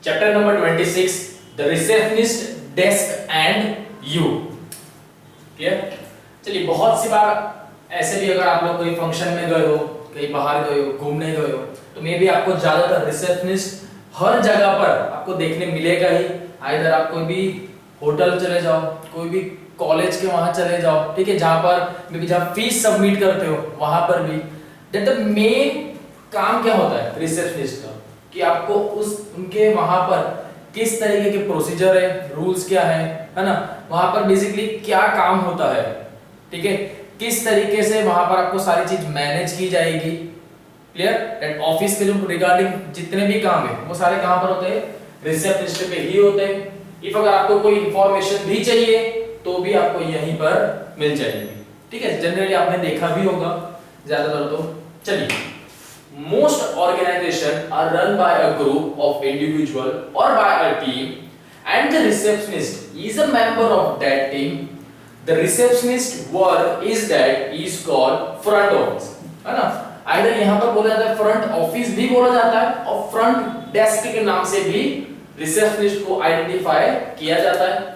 Chapter number 26, the receptionist desk and you. Clear? चलिए, बहुत सी बार ऐसे भी अगर आप लोग कोई फंक्शन में गए हो, कहीं बाहर गए हो, घूमने गए हो, तो मे भी आपको ज्यादातर रिसेप्शनिस्ट हर जगह पर आपको देखने मिलेगा ही। आइदर आप कोई भी होटल चले जाओ, कोई भी कॉलेज के वहां चले जाओ, ठीक है, जहां पर मे बी जहां फीस सबमिट करते हो वहां पर भी। दैट द मेन काम क्या होता है रिसेप्शनिस्ट का, कि आपको उस उनके वहां पर किस तरीके के प्रोसीजर है, रूल्स क्या है ना, वहां पर बेसिकली क्या काम होता है, ठीक है, किस तरीके से वहां पर आपको सारी चीज मैनेज की जाएगी। क्लियर? दैट ऑफिस के जो रिगार्डिंग जितने भी काम है वो सारे कहां पर होते हैं, रिसेप्शनिस्ट पे ही होते हैं। इफ अगर आपको कोई इंफॉर्मेशन भी चाहिए तो भी आपको यहीं पर मिल जाएगी, ठीक है। जनरली आपने देखा भी होगा ज्यादातर। तो चलिए, most organizations are run by a group of individual or by a team and the receptionist is a member of that team. The receptionist work is that is called front office, है ना। Either यहाँ पर बोला जाता है front office भी बोला जाता है और फ्रंट डेस्क के नाम से भी रिसेप्शनिस्ट को आइडेंटिफाई किया जाता है।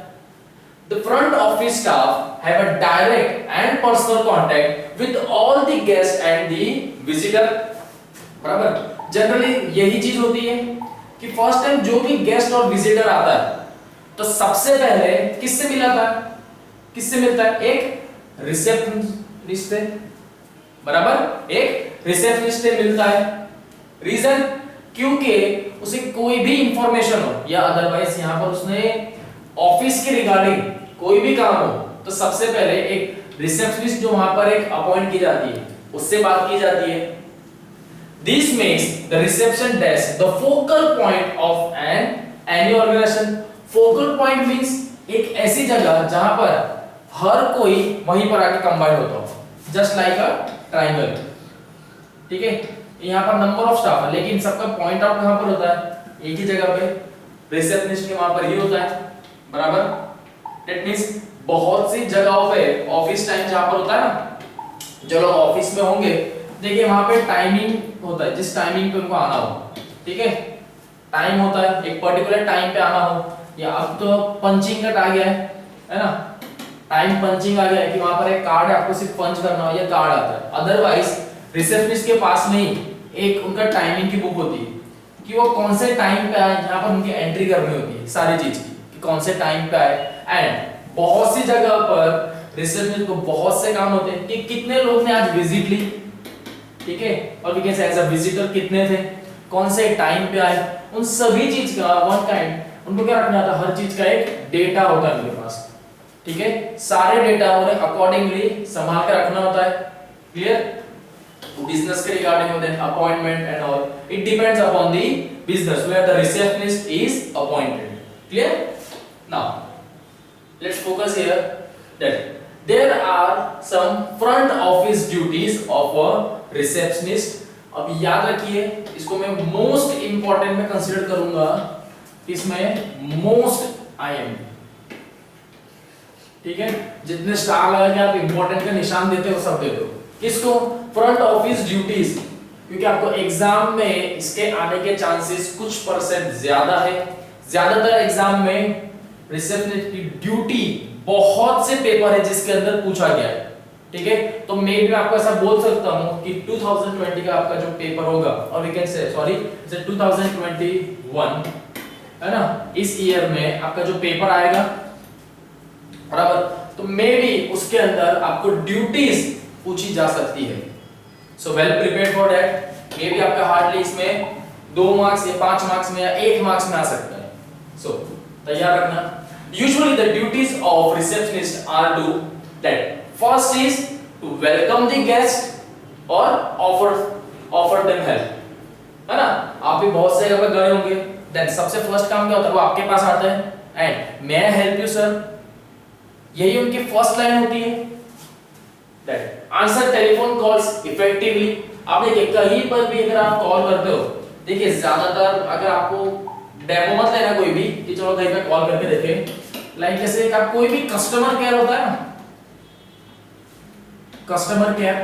The front office staff have a direct and personal contact with all the guests and the visitor, बराबर। जनरली यही चीज होती है कि फर्स्ट टाइम जो भी गेस्ट और विजिटर आता है तो सबसे पहले किससे मिलाता है, किससे मिलता है, एक रिसेप्शनिस्ट से, बराबर, एक रिसेप्शनिस्ट से मिलता है। रीजन, क्योंकि उसे कोई भी इंफॉर्मेशन हो या अदरवाइज यहां पर उसने ऑफिस के रिगार्डिंग कोई भी काम हो तो सबसे पहले एक रिसेप्शनिस्ट जो वहां पर एक अपॉइंट की जाती है उससे बात की जाती है। This makes the reception desk the focal point of any organization. Focal point means एक ऐसी जगह जहां पर हर कोई वहीं पर आके कंबाइन होता हो, जस्ट लाइक अ ट्रायंगल, ठीक है। यहाँ पर नंबर ऑफ स्टाफ है लेकिन सबका पॉइंट आउट कहां पर होता है, एक ही जगह पे, रिसेप्शनिस्ट के वहां पर ही होता है, बराबर। दैट मींस बहुत सी जगहों पे ऑफिस टाइम जहां पर होता है ना, जो लोग ऑफिस में होंगे, देखिए वहां पे टाइमिंग होता है, जिस टाइमिंग पे उनको आना हो, ठीक है, टाइम होता है, एक पर्टिकुलर टाइम पे आना हो, या अब तो पंचिंग का आ गया है ना, टाइम पंचिंग आ गया है कि वहां पर एक कार्ड है, आपको सिर्फ पंच करना हो, ये कार्ड आता है। अदरवाइज रिसेप्शनिस्ट के पास में ही एक उनका टाइमिंग की बुक होती है कि वो कौन से टाइम पे आए, जहां पर उनकी एंट्री करनी होती है सारी चीज की, कि कौन से टाइम पे आए। एंड बहुत सी जगह पर रिसेप्शनिस्ट को बहुत से काम होते हैं कि कितने लोग ने आज विजिट ली, ठीक है, और we can say as a visitor कितने थे, कौन से टाइम पे आए, उन सभी चीज का वन काइंड उनको क्या रखना होता है, हर चीज का एक डेटा होता है उनके पास, ठीक है। सारे डेटा उन्हें अकॉर्डिंगली संभाल कर रखना होता है। क्लियर? बिजनेस के रिगार्डिंग होते हैं appointment and all, it depends upon the business where the receptionist is appointed. Clear? Now let's focus here that there are some front office duties of a receptionist. अब याद रखिए, इसको मैं most important में consider करूंगा, इसमें most IM, ठीक है, जितने स्टार लगा के आप इंपॉर्टेंट का निशान देते हो सब दे दो। किसको? फ्रंट ऑफिस ड्यूटीज, क्योंकि आपको एग्जाम में इसके आने के चांसेस कुछ परसेंट ज्यादा है। ज्यादातर एग्जाम में रिसेप्शनिस्ट की ड्यूटी, बहुत से पेपर है जिसके अंदर पूछा गया है, ठीक है। तो मैं भी आपको ऐसा बोल सकता हूं कि 2020 का आपका जो पेपर होगा, और वी कैन से सॉरी 2021 है ना, इस ईयर में आपका जो पेपर आएगा, बराबर, तो मे भी उसके अंदर आपको ड्यूटीज पूछी जा सकती है। So well prepared for that. मे भी आपका हार्डली इसमें 2 मार्क्स या 5 मार्क्स में या 1 मार्क्स में आ सकता है। सो तैयार रखना। Usually the duties of receptionist are do that. First is to welcome the guest or offer them help, है ना। आप भी बहुत से जगह गए होंगे, देन सबसे फर्स्ट काम क्या होता है, वो आपके पास आता है and may I help you sir, यही उनकी फर्स्ट लाइन होती है। That answer telephone calls effectively. आप देखिए कहीं पर भी अगर आप कॉल करते हो, देखिए ज्यादातर अगर आपको डेमो मत लेना कोई भी कि चलो कहीं पे कॉल करके देखें, लाइक जैसे एक आप कोई भी कस्टमर केयर होता है ना, कस्टमर केयर,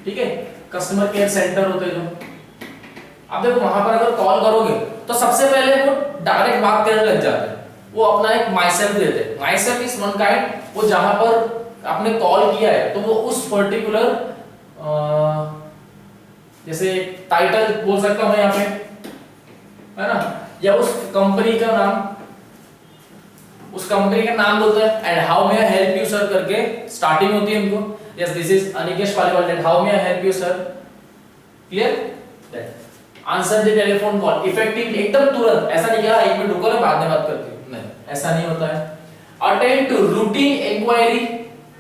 ठीक है, कस्टमर केयर सेंटर होते हैं जो, आप देखो वहां पर अगर कॉल करोगे तो सबसे पहले वो डायरेक्ट बात करने लग जाते हैं, वो अपना एक माई सेल्फ देते हैं। My self is one kind, वो जहां पर आपने कॉल किया है तो वो उस पर्टिकुलर जैसे टाइटल बोल सकता हूं यहाँ पे, है ना, या उस कंपनी का नाम, उस कंपनी का नाम बोलते हैं। And how may I help you sir करके स्टार्टिंग होती है उनको। Yes this is Anikesh Paliwal, and how may I help you sir, clear. That answer the telephone call effectively, एकदम तुरंत, ऐसा नहीं कहा 1 मिनट रुको ना बाद में बात करती हूं, नहीं ऐसा नहीं होता है। अटेंड टू रूटीन इंक्वायरी,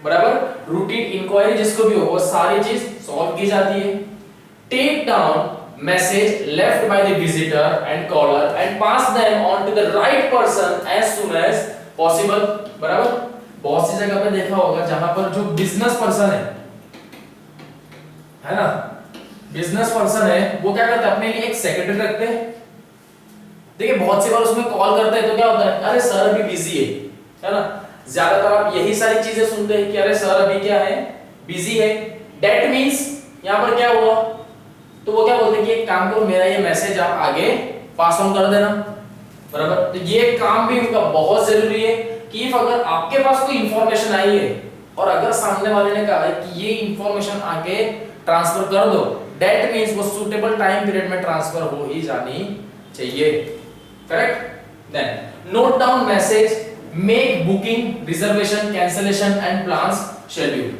बराबर, रूटीन इंक्वायरी जिसको भी हो वो सारी चीज सॉल्व की जाती है। Take down message left by the visitor and caller and pass them on to the right person as soon as possible, बराबर। बहुत सी जगह पे देखा होगा जहां पर जो बिजनेस पर्सन है ना, बिजनेस पर्सन है, वो क्या करते हैं, अपने लिए एक सेक्रेटरी रखते हैं। देखिए बहुत सी बार उसमें कॉल करते हैं तो क्या होता है, अरे सर अभी बिजी है ना, ज्यादातर आप यही सारी चीजें सुनते हैं कि अरे सर अभी क्या है, बिजी है। दैट मींस यहां पर क्या हुआ, तो वो क्या बोलते हैं कि एक काम करो, मेरा ये मैसेज आप आगे पास ऑन कर देना, बराबर। तो ये काम भी उनका बहुत जरूरी है कि अगर आपके पास कोई इंफॉर्मेशन आई है और अगर सामने वाले ने कहा है कि ये इंफॉर्मेशन आगे ट्रांसफर कर दो, दैट मींस वो सूटेबल टाइम पीरियड में ट्रांसफर हो ही जानी चाहिए, correct. Then note down message, make booking, reservation, cancellation and plans schedule.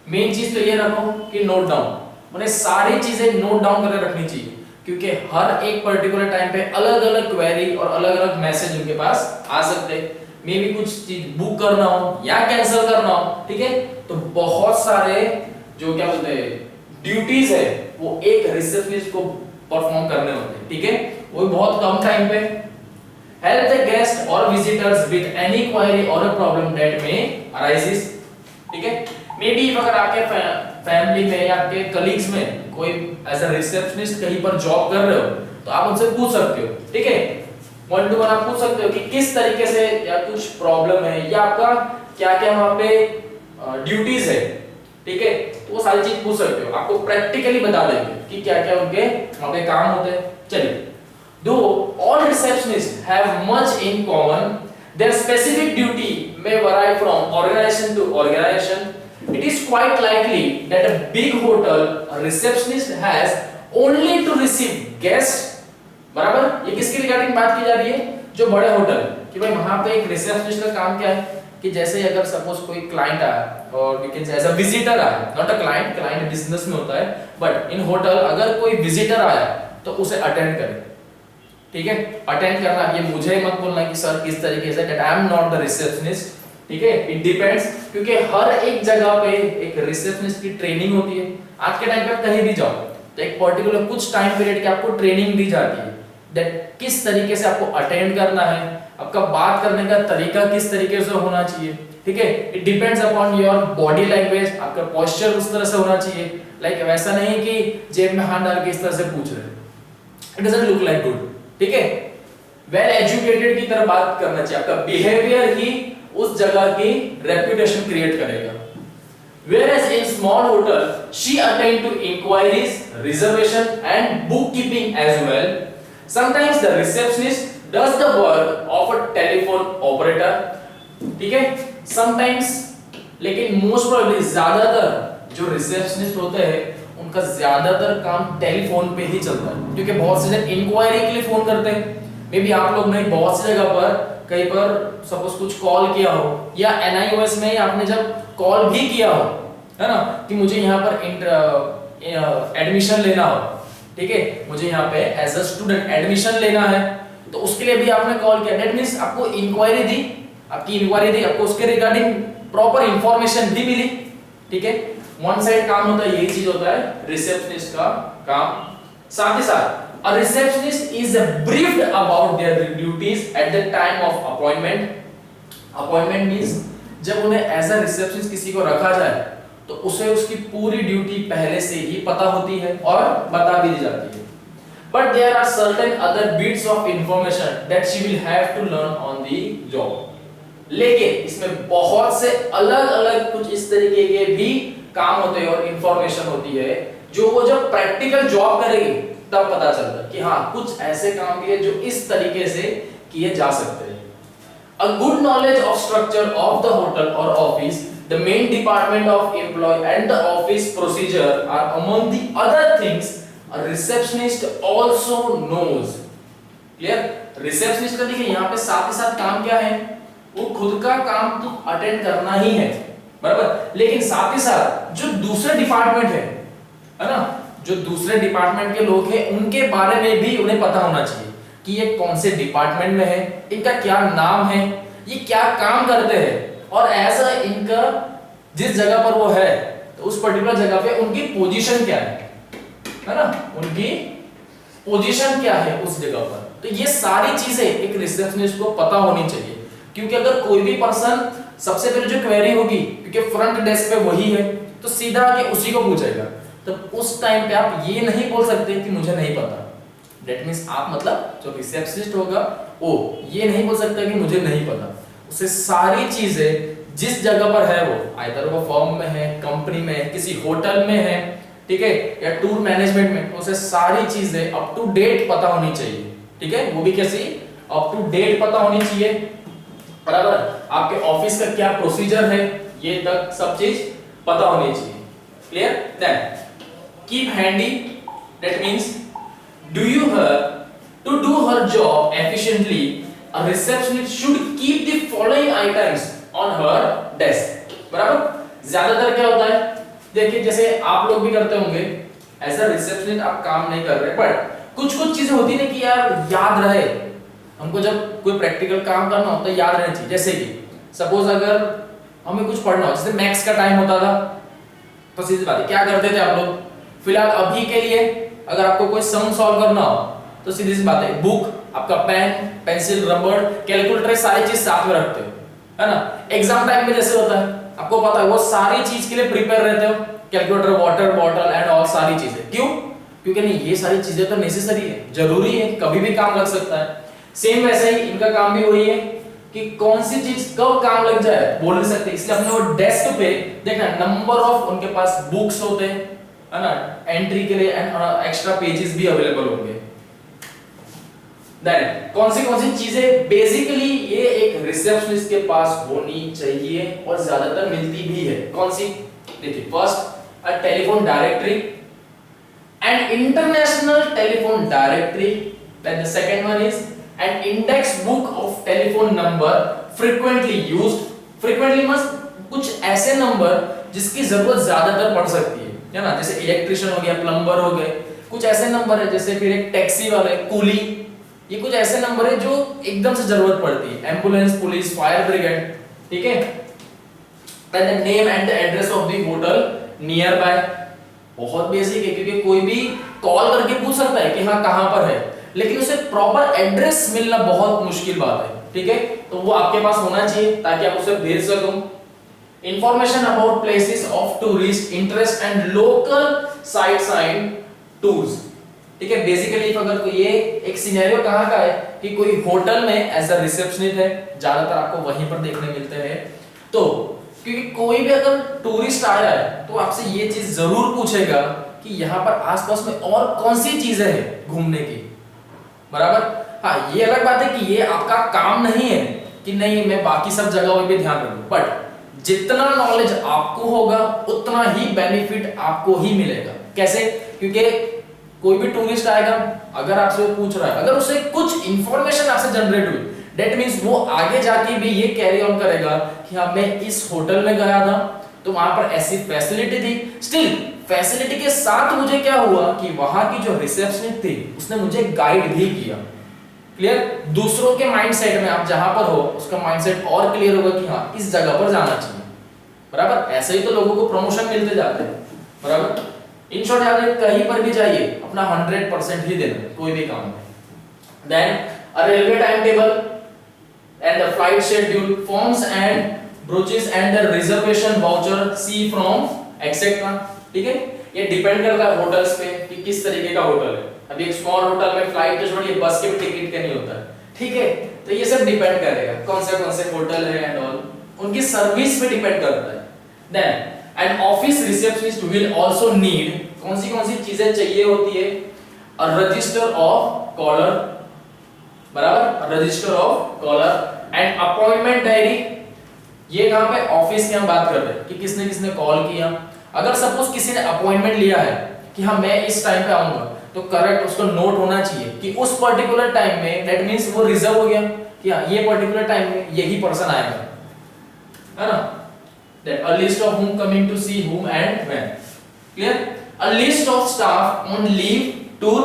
Main चीज तो ये रखो कि नोट डाउन, उन्हें सारी चीजें नोट डाउन करके रखनी चाहिए, क्योंकि हर एक पर्टिकुलर टाइम पे अलग अलग क्वेरी और अलग अलग मैसेज उनके पास आ सकते हैं। मे भी कुछ चीज बुक करना हो या कैंसिल करना हो, ठीक है, तो बहुत सारे जो क्या बोलते हैं ड्यूटीज है वो एक रिसेप्शनिस्ट को परफॉर्म करने होते हैं, ठीक है, वो बहुत कम टाइम पे। हेल्प द गेस्ट और विजिटर्स विद एनी क्वेरी और a problem that may arises, ठीक है। मे बी अगर आपके फैमिली में या आपके कलीग्स में कोई एज अ रिसेप्शनिस्ट कहीं पर जॉब कर रहे हो तो आप उनसे पूछ सकते हो, ठीक है, 1 to 1 आप पूछ सकते हो कि किस तरीके से या कुछ प्रॉब्लम है या आपका क्या क्या वहां पे ड्यूटीज है, ठीक है, तो वो सारी चीज पूछ सकते हो, आपको प्रैक्टिकली बता देंगे कि क्या क्या उनके वहां पे काम होते हैं। चलिए, दो all receptionist have much in common, there specific duty may vary from organization to organization. It is quite likely that a big hotel a receptionist has only to receive guests, बराबर। ये किसकी रिगार्डिंग बात की जा रही है, जो बड़े होटल, कि भाई वहां पे एक रिसेप्शनिस्ट का काम क्या है कि जैसे अगर सपोज कोई क्लाइंट आया और we can say as a visitor आया, not a client, client business में होता है, बट इन होटल अगर कोई विजिटर आया तो उसे अटेंड करें, ठीक है, अटेंड करना। ये मुझे मत बोलना कि सर किस तरीके से, that I am not the receptionist, ठीक है, इट डिपेंड्स, क्योंकि हर एक जगह पे एक रिसेप्शनिस्ट की ट्रेनिंग होती है। आज के टाइम पे आप कहीं भी जाओ तो एक पर्टिकुलर कुछ टाइम पीरियड की आपको ट्रेनिंग दी जाती है, दैट किस तरीके से आपको अटेंड करना है, आपका बात करने का तरीका किस तरीके से होना चाहिए, ठीक है, it depends upon your body language, आपका पोस्चर उस तरह से होना चाहिए, लाइक वैसा नहीं कि जेब में हाथ डाल के इस तरह से पूछ रहे, it doesn't look like good, ठीक है। वेल एजुकेटेड की तरह बात करना चाहिए, आपका बिहेवियर ही उस जगह की रेपुटेशन क्रिएट करेगा। Whereas in small hotel, she attend to inquiries, reservation and bookkeeping as well. Sometimes the receptionist does the work of a telephone operator, ठीक है, sometimes, लेकिन most probably ज्यादातर जो रिसेप्शनिस्ट होते हैं उनका ज्यादातर काम टेलीफोन पे ही चलता है, क्योंकि बहुत से जन इंक्वायरी के लिए फोन करते हैं। मे बी आप लोग ने बहुत सी जगह पर कहीं पर सपोज कुछ कॉल किया हो, या एनआईओएस में आपने जब कॉल भी किया हो, है ना, कि मुझे यहाँ पर एडमिशन लेना हो, ठीक है, मुझे यहाँ पे एज अ स्टूडेंट एडमिशन लेना है, तो उसके लिए भी आपने कॉल किया, दैट मींस आपको इंक्वायरी दी, आपकी इंक्वायरी दी, आपको उसके रिगार्डिंग प्रॉपर इंफॉर्मेशन भी मिली, ठीक है। वन साइड काम होता है, यही चीज होता है रिसेप्शनिस्ट का काम। साथ ही साथ a receptionist is briefed about their duties at the time of appointment. Appointment means जब उन्हें एज अ रिसेप्शनिस्ट किसी को रखा जाए तो उसे उसकी पूरी ड्यूटी पहले से ही पता होती है और बता भी दी जाती है। But there are certain other bits of information that she will have to learn on the job. लेकिन इसमें बहुत से अलग-अलग कुछ इस तरीके के भी काम होते हैं और इंफॉर्मेशन होती है जो वो जब प्रैक्टिकल जॉब करेगी तब पता चलता है कि हाँ कुछ ऐसे काम भी है जो इस तरीके से किए जा सकते हैं। A good knowledge of structure of the hotel or office, the main department of employee and the office procedure are among the other things a receptionist also knows. Clear? Receptionist का देखिए यहाँ पे साथ ही साथ काम क्या है, वो खुद का काम तो अटेंड करना ही है, बराबर, लेकिन साथ ही साथ जो दूसरे डिपार्टमेंट है ना, जो दूसरे डिपार्टमेंट के लोग हैं उनके बारे में भी उन्हें पता होना चाहिए कि ये कौन से डिपार्टमेंट में है, इनका क्या नाम है, ये क्या काम करते हैं, और ऐसा इनका जिस जगह पर वो है तो उस पर्टिकुलर जगह पे उनकी पोजीशन क्या है ना, उनकी पोजीशन क्या है उस जगह पर। तो ये सारी चीजें एक रिसेप्शनिस्ट को पता होनी चाहिए, क्योंकि अगर कोई भी पर्सन सबसे पहले जो क्वेरी होगी, क्योंकि फ्रंट डेस्क पे वही है, तो सीधा आके उसी को पूछेगा, तो उस टाइम पे आप ये नहीं बोल सकते कि मुझे नहीं पता। That means आप मतलब जो रिसेप्शनिस्ट होगा वो ये नहीं बोल सकता कि मुझे नहीं पता, उसे सारी चीजें जिस जगह पर है वो, आइदर वो फर्म में है, कंपनी में है, किसी होटल में है, ठीक है, या टूर मैनेजमेंट में, उसे सारी चीजें अप टू डेट पता होनी चाहिए, ठीक है, वो भी कैसी, अप टू डेट पता होनी चाहिए, बराबर। आपके ऑफिस का क्या प्रोसीजर है ये तक सब चीज पता होनी चाहिए। Clear? Then keep handy, that means do you her to do her job efficiently, a receptionist should keep the following items on her desk, बराबर। ज्यादातर क्या होता है, देखिए जैसे आप लोग भी करते होंगे, एज अ रिसेप्शनिस्ट आप काम नहीं कर रहे, बट कुछ कुछ चीजें होती है कि यार याद रहे, हमको जब कोई प्रैक्टिकल काम करना होता है याद रहना चाहिए। जैसे कि सपोज अगर हमें कुछ पढ़ना हो, जैसे मैथ्स का टाइम होता था, तो सीधी बात है क्या करते थे आप लोग, फिलहाल अभी के लिए अगर आपको कोई सम सॉल्व करना हो तो सीधी सी बात है, बुक, आपका पेन, पेंसिल, रबड़, कैलकुलेटर, सारी चीज साथ में रखते हो, है ना। एग्जाम टाइम में जैसे होता है, आपको पता है वो सारी चीज के लिए प्रिपेयर रहते हो, calculator, water bottle and all सारी चीजें। क्यों? क्योंकि नहीं ये सारी चीजें तो नेसेसरी है, जरूरी है, कभी भी काम लग सकता है। सेम वैसे ही इनका काम भी वही है कि कौन सी चीज कब काम लग जाए बोल नहीं सकते, इसलिए अपने वो डेस्क पे देखना नंबर ऑफ उनके पास बुक्स होते हैं, है ना, एंट्री के लिए एंड एक्स्ट्रा पेजेस भी अवेलेबल होंगे। देन कौन सी चीजें बेसिकली ये एक रिसेप्शनिस्ट के पास होनी चाहिए और ज्यादातर मिलती भी है। कौन सी? देखिए, first a telephone directory and international telephone directory, then the second one is an index book of telephone number frequently used. Frequently means कुछ ऐसे नंबर जिसकी जरूरत ज्यादातर पड़ सकती है ना, जैसे इलेक्ट्रिशियन हो गया, प्लम्बर हो गए, कुछ ऐसे नंबर है, जैसे फिर एक टैक्सी वाले, कूली, ये कुछ ऐसे नंबर है जो एकदम से जरूरत पड़ती है, एम्बुलेंस, पुलिस, फायर ब्रिगेड, ठीक है। Then the name and the address of the hotel nearby, बहुत बेसिक है क्योंकि कोई भी कॉल करके पूछ सकता है कि हाँ कहां पर है, लेकिन उसे प्रॉपर एड्रेस मिलना बहुत मुश्किल बात है, ठीक है, तो वो आपके पास होना चाहिए ताकि आप उसे भेज सको। Information about places of tourist interest and local sightseeing tours, ठीक है। बेसिकली अगर कोई ये एक सिनेरियो कहाँ का है कि कोई होटल में एज अ रिसेप्शनिस्ट है, ज्यादातर आपको वहीं पर देखने मिलते हैं, तो क्योंकि कोई भी अगर टूरिस्ट आया है तो आपसे ये चीज जरूर पूछेगा कि यहाँ पर आसपास में और कौन सी चीजें हैं घूमने की, बराबर। हाँ, ये अलग बात है कि ये आपका काम नहीं है कि नहीं मैं बाकी सब जगहों पे भी ध्यान रखूं, बट जितना नॉलेज आपको होगा उतना ही बेनिफिट आपको ही मिलेगा। कैसे? क्योंकि कोई भी टूरिस्ट आएगा, अगर आपसे वो पूछ रहा है, अगर उसे कुछ इंफॉर्मेशन आपसे जनरेट हुई, दैट मींस वो आगे जाके भी ये कैरी ऑन करेगा कि हाँ मैं इस होटल में गया था तो वहां पर ऐसी फैसिलिटी थी, स्टिल फैसिलिटी के साथ मुझे क्या हुआ कि वहां की जो रिसेप्शनिस्ट थी उसने मुझे गाइड भी किया। क्लियर? दूसरों के माइंडसेट में आप जहां पर हो उसका माइंडसेट और क्लियर होगा कि हाँ इस जगह पर जाना चाहिए, बराबर। ऐसे ही तो लोगों को प्रमोशन मिलते जाते हैं, बराबर। इन शॉर्ट याद रखिए, कहीं पर भी जाइए अपना 100% ही देना कोई भी काम में। Then a railway timetable and the flight schedule, forms and brochures and the reservation voucher C form etcetera, ठीक है। ये डिपेंड करता है होटल्स पे कि किस तरीके का होटल है। अभी एक स्मॉल होटल में फ्लाइट तो छोड़िए, बस के भी टिकट का नहीं होता है, ठीक है, तो ये सब डिपेंड करेगा कौन से होटल है एंड ऑल, उनकी सर्विस पे डिपेंड करता है। Then an office receptionist will also need, कौन सी चीजें चाहिए होती है, a register of caller, बराबर, register of caller and appointment diary. ये कहां पे, ऑफिस की हम बात कर रहे हैं कि किसने किसने कॉल किया। अगर सपोज किसी ने अपॉइंटमेंट लिया है कि हाँ मैं इस टाइम पे आऊंगा, तो करेक्ट उसको नोट होना चाहिए कि उस पर्टिकुलर टाइम में, दैट मींस वो रिजर्व हो गया कि हाँ ये पर्टिकुलर टाइम में यही पर्सन आएगा, है ना। That a list of whom coming to see whom and when, clear. A list of staff on leave tour,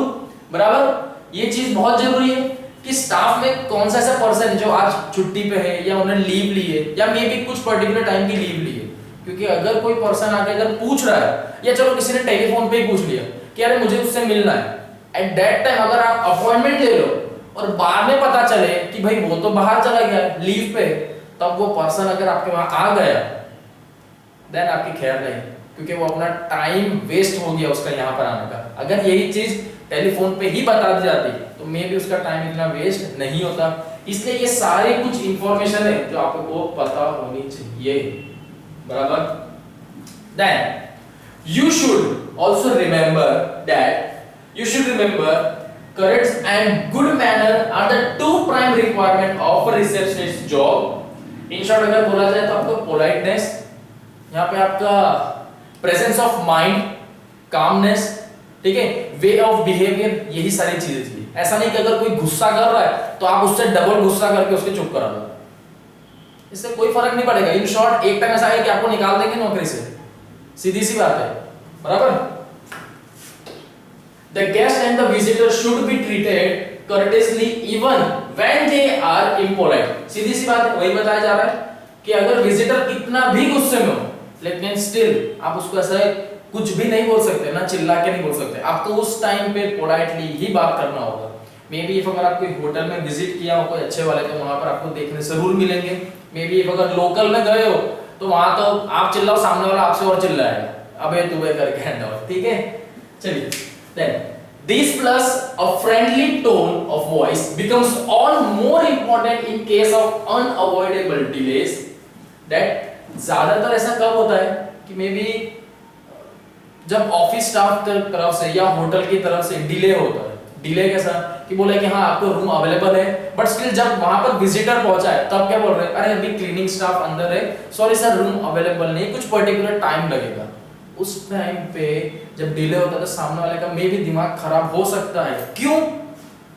बराबर। ये चीज बहुत जरूरी है कि स्टाफ में कौन सा ऐसा पर्सन है जो आज छुट्टी पे है या उन्होंने लीव ली है या मे बी कुछ पर्टिकुलर टाइम की लीव ली है। क्योंकि अगर कोई पर्सन आके अगर पूछ रहा है, या चलो किसी ने टेलीफोन पे ही पूछ लिया कि अरे मुझे उससे मिलना है, एट दैट टाइम अगर आप अपॉइंटमेंट ले लो और बाद में पता चले कि भाई वो तो बाहर चला गया लीव पे, तब वो पर्सन अगर आपके वहां आ गया, देन आपकी खैर नहीं, क्योंकि वो अपना टाइम वेस्ट हो गया उसका यहाँ पर आने का। अगर यही चीज टेलीफोन पे ही बता दी जाती तो मे बी उसका टाइम इतना वेस्ट नहीं होता। इसलिए ये सारे कुछ इंफॉर्मेशन है जो आपको पता होनी चाहिए, बराबर। Then you should also remember that you should remember correct and good manner are the two prime requirement of a receptionist job. In short अगर बोला जाए तो आपको पोलाइटनेस, यहाँ पे आपका प्रेजेंस ऑफ माइंड, कामनेस, ठीक है, वे ऑफ बिहेवियर, यही सारी चीजें थी। ऐसा नहीं कि अगर कोई गुस्सा कर रहा है तो आप उससे डबल गुस्सा करके उसके चुप करा दो, इससे कोई फर्क नहीं पड़ेगा। इन शॉर्ट एक टाइम ऐसा है कि आपको निकाल देंगे नौकरी से, सीधी सी बात है, बराबर। The guest and the visitor should be treated courteously even when they are impolite। सीधी सी बात है, वही बताया जा रहा है कि अगर विजिटर कितना भी गुस्से में हो, लेकिन स्टिल आप उसको ऐसा कुछ भी नहीं बोल सकते ना, चिल्ला के नहीं बोल सकते, आपको उस टाइम पे पोलाइटली ही बात करना होगा। मे बी अगर आप कोई होटल में विजिट किया हो कोई अच्छे वाले, तो वहां पर आपको देखने जरूर मिलेंगे। मे बी अगर लोकल में गए हो तो वहां तो आप चिल्लाओ, सामने वाला आपसे और चिल्लाएगा, अबे तुबे करके हैंड आउट, ठीक है। चलिए, then this plus a friendly tone of voice becomes all more important in case of unavoidable delays। that ज्यादातर ऐसा कब होता है कि मे बी जब ऑफिस स्टाफ की तरफ से या होटल की तरफ से डिले होता है। डिले कैसा कि बोले कि हाँ आपको रूम अवेलेबल है, बट स्टिल जब वहां पर विजिटर पहुंचा है तब क्या बोल रहे हैं, अरे अभी क्लीनिंग स्टाफ अंदर है, सॉरी सर रूम अवेलेबल नहीं, कुछ पर्टिकुलर टाइम लगेगा। उस टाइम पे जब डिले होता है तो सामने वाले का मे भी दिमाग खराब हो सकता है। क्यों?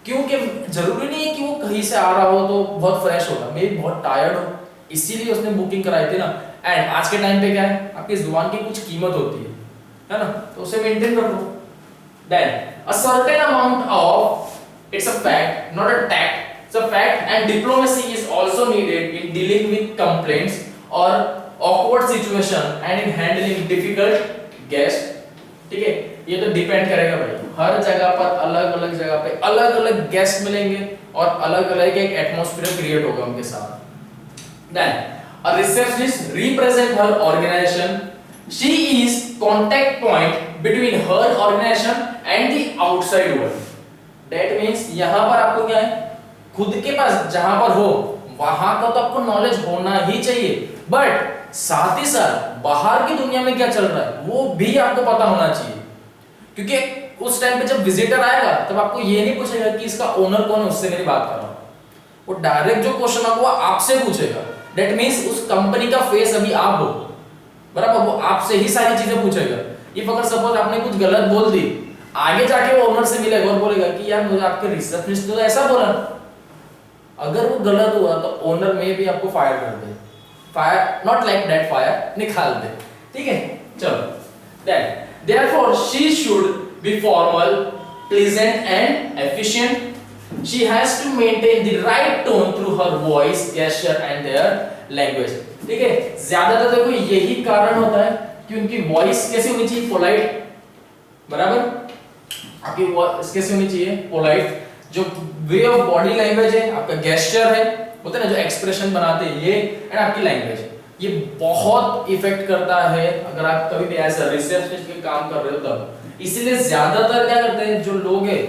क्योंकि जरूरी नहीं है कि वो कहीं से आ रहा हो तो बहुत फ्रेश होगा, मे भी बहुत टायर्ड हो, इसीलिए उसने बुकिंग कराई थी ना। एंड आज के टाइम पे क्या है, आपकी जुबान की कुछ कीमत होती है ना, तो उसे मेंटेन कर लो। Then a certain amount of it's a fact not a tact, it's a fact and diplomacy is also needed in dealing with complaints or awkward situation and in handling difficult guest। ठीक है, ये तो depend करेगा भाई, हर जगह पर अलग अलग जगह पे अलग अलग गेस्ट मिलेंगे और अलग अलग एक एटमॉस्फेयर क्रिएट होगा उनके साथ। Then a receptionist represent her organization, she is contact point between her organization and the outside world। that means यहाँ पर आपको क्या है, खुद के पास जहां पर हो वहां का तो आपको नॉलेज होना ही चाहिए, बट साथ ही साथ बाहर की दुनिया में क्या चल रहा है वो भी आपको पता होना चाहिए। क्योंकि उस टाइम पे जब विजिटर आएगा तब आपको ये नहीं पूछेगा कि इसका ओनर कौन है, उससे मेरी बात कर रहा हूं, वो डायरेक्ट जो क्वेश्चन होगा वो आपसे पूछेगा। दैट मींस उस कंपनी का फेस अभी आप हो, बराबर, वो आपसे ही सारी चीजें पूछेगा। इफ अगर सपोज आपने कुछ गलत बोल दी, आगे जाके वो ओनर से मिलेगा और बोलेगा कि यार मुझे आपके रिसेप्शनिस्ट ने तो ऐसा बोला। अगर वो गलत हुआ तो ओनर में भी आपको फायर कर दे, fire not like that, fire निकाल दे, ठीक है। चलो then therefore she should be formal, pleasant and efficient। she has to maintain the right tone through her voice, gesture and their language। ठीक है, ज्यादातर देखो यही कारण होता है कि उनकी वॉइस कैसी होनी चाहिए, पोलाइट, बराबर, आपकी वॉइस कैसी होनी चाहिए, पोलाइट। जो वे ऑफ बॉडी लैंग्वेज है, आपका गेस्चर है, होता है ना जो एक्सप्रेशन बनाते हैं ये, एंड आपकी लैंग्वेज, ये बहुत इफेक्ट करता है अगर आप कभी भी एज अ रिसेप्शनिस्ट के काम कर रहे हो तब। इसीलिए ज्यादातर क्या करते हैं जो लोग हैं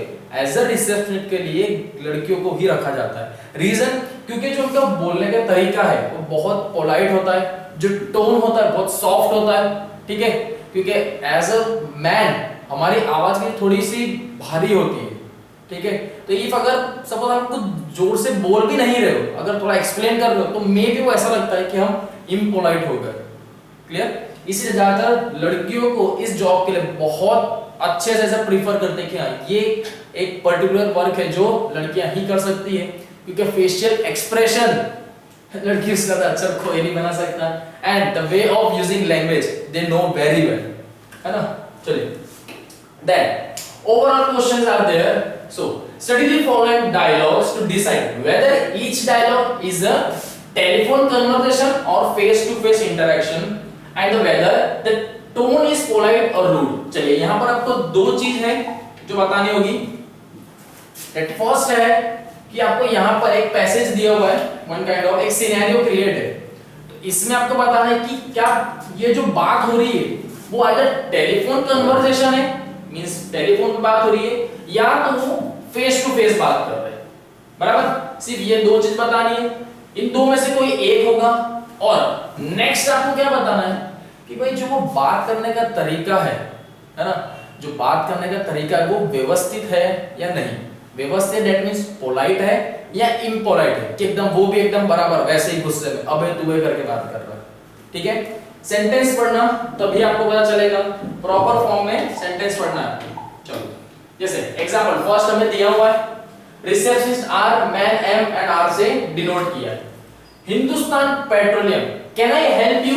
एज अ रिसेप्शनिस्ट के लिए लड़कियों को ही रखा जाता है। रीजन क्योंकि जो उनका बोलने का तरीका है वो बहुत पोलाइट होता है, जो टोन होता है बहुत सॉफ्ट होता है, ठीक है। क्योंकि एज अ मैन हमारी आवाज की थोड़ी सी भारी होती है, ठीक है। तो इफ अगर सपोज आप कुछ जोर से बोल भी नहीं रहे हो, अगर थोड़ा एक्सप्लेन कर रहे हो, तो मे भी वो ऐसा लगता है कि हम इम्पोलाइट हो गए। क्लियर? इसलिए ज्यादातर लड़कियों को इस जॉब के लिए बहुत अच्छे से ऐसा प्रीफर करते हैं कि हाँ ये एक पर्टिकुलर वर्क है जो लड़कियां ही कर सकती है, क्योंकि फेशियल एक्सप्रेशन लड़कियों से ज्यादा अच्छा कोई नहीं बना सकता, and the way of using language they know very well, है ना। चलिए, then overall questions are there. So study the following dialogues to decide whether each dialogue is a telephone conversation और face to face interaction and whether the tone is polite और rude. चलिए, यहां पर आपको दो चीज है जो बतानी होगी। फर्स्ट है कि आपको यहां पर एक पैसेज दिया हुआ है, वन काइंड ऑफ एक सिनेरियो क्रिएट है, तो इसमें आपको बताना है कि क्या ये जो बात हो रही है वो आइदर टेलीफोन कन्वर्सेशन है, मींस टेलीफोन पे बात हो रही है, या तो वो फेस टू फेस बात कर रहे हैं। बराबर? सिर्फ ये दो चीज बतानी है, इन दो में से कोई एक होगा। और नेक्स्ट आपको क्या बताना है कि भाई जो वो बात करने का तरीका है ना, जो बात करने का तरीका है वो व्यवस्थित है या नहीं। व्यवस्थित दैट मींस पोलाइट है या इम्पोलाइट है, कि एकदम वो भी एकदम बराबर वैसे ही गुस्से में अबे तुबे करके बात कर रहा है। ठीक है, सेंटेंस पढ़ना तभी आपको पता चलेगा, प्रॉपर फॉर्म में सेंटेंस पढ़ना है। चलो, जैसे एग्जांपल फर्स्ट हमें दिया हुआ है, receptionist R, man M and R से डिनोट किया है। Hindustan Petroleum, can I help you?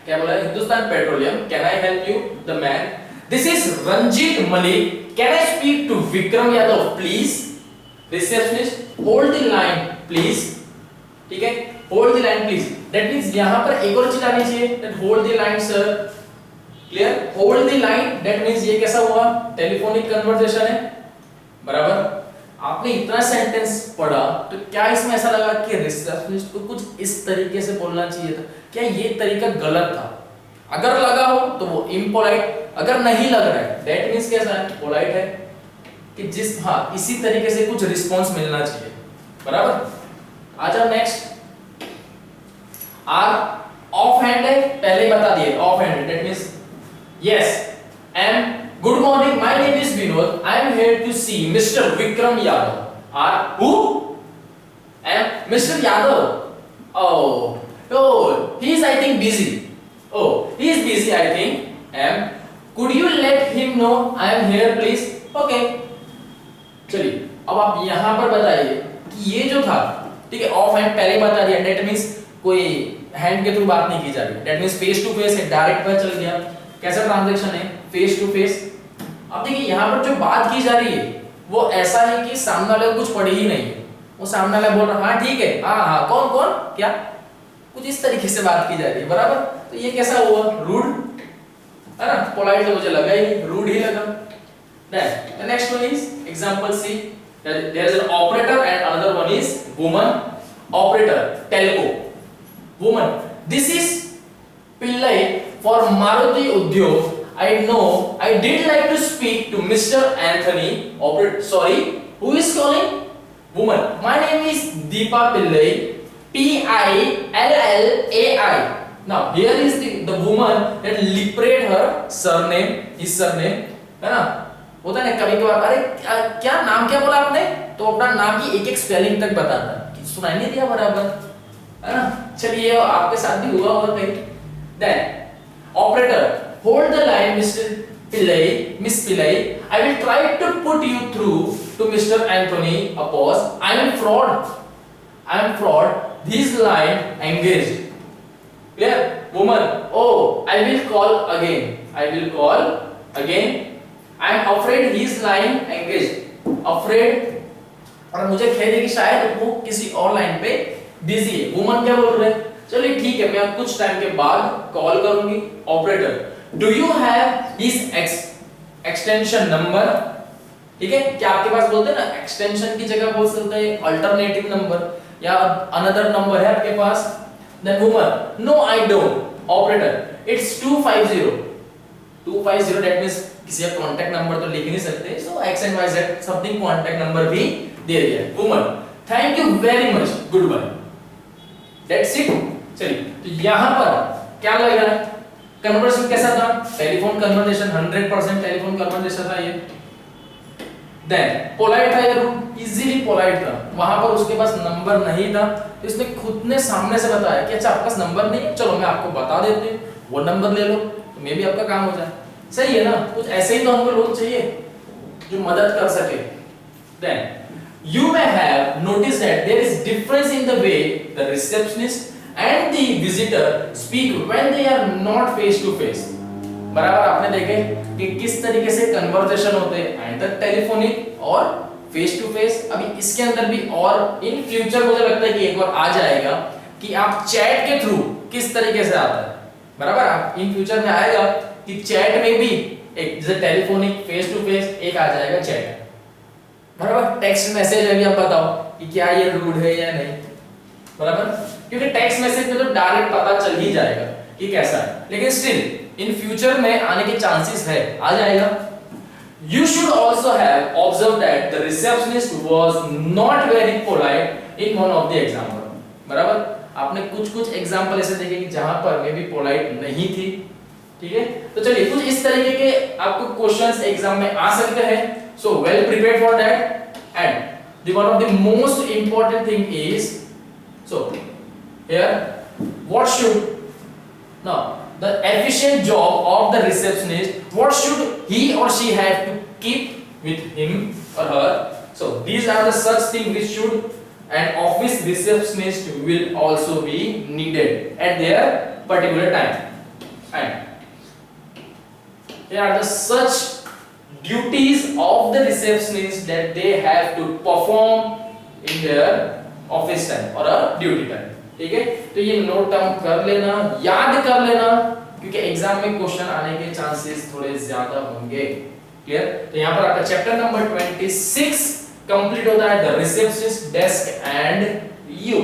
क्या बोला? Hindustan Petroleum, can I help you? The man, this is Ranjit Malik, can I speak to Vikram Yadav please? Receptionist, hold the line please. ठीक है, hold the line please, that means यहां पर एक और चीज आनी चाहिए, that hold the line sir. Clear? Hold the line that means ये कैसा हुआ? टेलीफोनिक कन्वर्सेशन है। बराबर? आपने इतना सेंटेंस पढ़ा तो क्या इसमें ऐसा लगा कि रिसेप्शनिस्ट को कुछ इस तरीके से बोलना चाहिए था? क्या ये तरीका गलत था? अगर लगा हो तो वो इम्पोलाइट, अगर नहीं लग रहा है दैट मींस कैसा है? पोलाइट है, कि जिस हाँ इसी तरीके से कुछ रिस्पांस मिलना चाहिए। बराबर? आ जाओ नेक्स्ट। आर ऑफ हैंड है, पहले ही बता दिए off hand that means yes. M, good morning, my name is Vinod, I am here to see Mr. Vikram Yadav. Are who? Am Mr. Yadav. Oh, he is I think busy. Oh, he is busy I think. Am, could you let him know I am here please? Okay. चलिए, अब आप यहाँ पर बताइए कि ये जो था, ठीक है, ऑफ हैंड पहले ही बता दिया, दैट मींस कोई हैंड के थ्रू बात नहीं की जा रही, that means face to face है, डायरेक्ट पर चल गया। कैसा ट्रांजैक्शन है? Face to face. अब देखिए यहाँ पर जो बात की जा रही है वो ऐसा है कि सामने वाले को कुछ पड़ी ही नहीं है, वो सामने वाला बोल रहा हाँ ठीक है, हाँ हाँ कौन कौन क्या, कुछ इस तरीके से बात की जा रही है। बराबर? तो ये कैसा हुआ? रूड है ना। पोलाइट तो मुझे लगा ही, रूड ही लगा। Then the next one is example C. There is an operator and another one is woman. Operator, telco. Woman, this is Pillai for Maruti Udyog. I know. I did like to speak to Mr. Anthony. Operator, sorry, who is calling? Woman, my name is Deepa Pillai. P-I-L-L-A-I. Now here is the woman that liberate her surname, his surname, है ना। होता है ना कभी कभार, अरे क्या नाम क्या बोला आपने, तो अपना नाम की एक एक स्पेलिंग तक बताता है, सुनाई नहीं दिया बराबर, है ना। चलिए, आपके साथ भी हुआ होगा कहीं। Then operator, hold the line Mr. Pillai, Miss Pillai, I will try to put you through to Mr. Anthony. A pause. I am fraud. This line engaged. Clear? Woman, oh, I will call again. I am afraid he is line engaged. Afraid, और मुझे खेद है कि शायद वो किसी और line पे बिजी है। वुमन क्या बोल रहे हैं? चलिए ठीक है, मैं कुछ टाइम के बाद कॉल करूंगी। Operator, do you have his extension number? ठीक है, क्या आपके पास बोलते हैं ना एक्सटेंशन की जगह बोल सकते हैं अल्टरनेटिव नंबर या अनदर नंबर है आपके पास। Then woman, no I don't. Operator, it's 250 that means किसी का कांटेक्ट नंबर तो लिख नहीं सकते, so X and Y Z something contact number भी दे दिया। Woman, thank you very much, good bye. That's it. चलिए, तो यहां पर क्या लग रहा है? कन्वर्सेशन कैसा था? टेलीफोन कन्वर्सेशन, 100% टेलीफोन कन्वर्सेशन था ये। देन पोलाइट था ये रूट, इजीली पोलाइट था, वहां पर उसके पास नंबर नहीं था, तो इसने खुद ने सामने से बताया कि अच्छा आपके पास नंबर नहीं है, चलो मैं आपको बता देती हूँ, वो नंबर ले लो, तो मे भी आपका काम हो जाए। सही है ना? कुछ ऐसे ही तो हमको लोग चाहिए जो मदद कर सके। Then you may have noticed that there is difference in the way the receptionist and the visitor speak when they are not face to face। बराबर आपने देखे कि किस तरीके से कन्वर्सेशन होते हैं एंड टेलीफोनिक और फेस टू फेस। अभी इसके अंदर भी और इन फ्यूचर मुझे लगता है कि एक बार आ जाएगा कि आप चैट के थ्रू किस तरीके से आता है। बराबर इन फ्यूचर में आएगा कि चैट में भी एक जैसे टेलीफोनिक फेस टू फेस एक आ जाएगा चैट। बराबर टेक्स्ट मैसेज में भी आप बताओ कि क्या ये रूड है या नहीं। बराबर क्योंकि टेक्स्ट मैसेज में तो डायरेक्ट पता चल ही जाएगा कि कैसा है, लेकिन स्टिल इन फ्यूचर में आने के चांसेस है, आ जाएगा। You should also have observed that the receptionist was not very polite in one of the example। बराबर आपने कुछ एग्जांपल ऐसे देखे कि जहां पर मे भी पोलाइट नहीं थी। ठीक है, तो चलिए कुछ इस तरीके के आपको क्वेश्चंस एग्जाम में आ सकते हैं। So well prepared for that, and the one of the most important thing is, so here what should now the efficient job of the receptionist, what should he or she have to keep with him or her? So these are the such things which should an office receptionist will also be needed at their particular time, and here are the such duties of the receptionist that they have to perform in their office time or a duty time। ठीक है, तो ये note down कर लेना, याद कर लेना, क्योंकि एग्जाम में क्वेश्चन आने के चांसेस थोड़े ज्यादा होंगे। क्लियर? तो यहाँ पर आपका चैप्टर नंबर 26 कंप्लीट होता है, the receptionist, desk and you.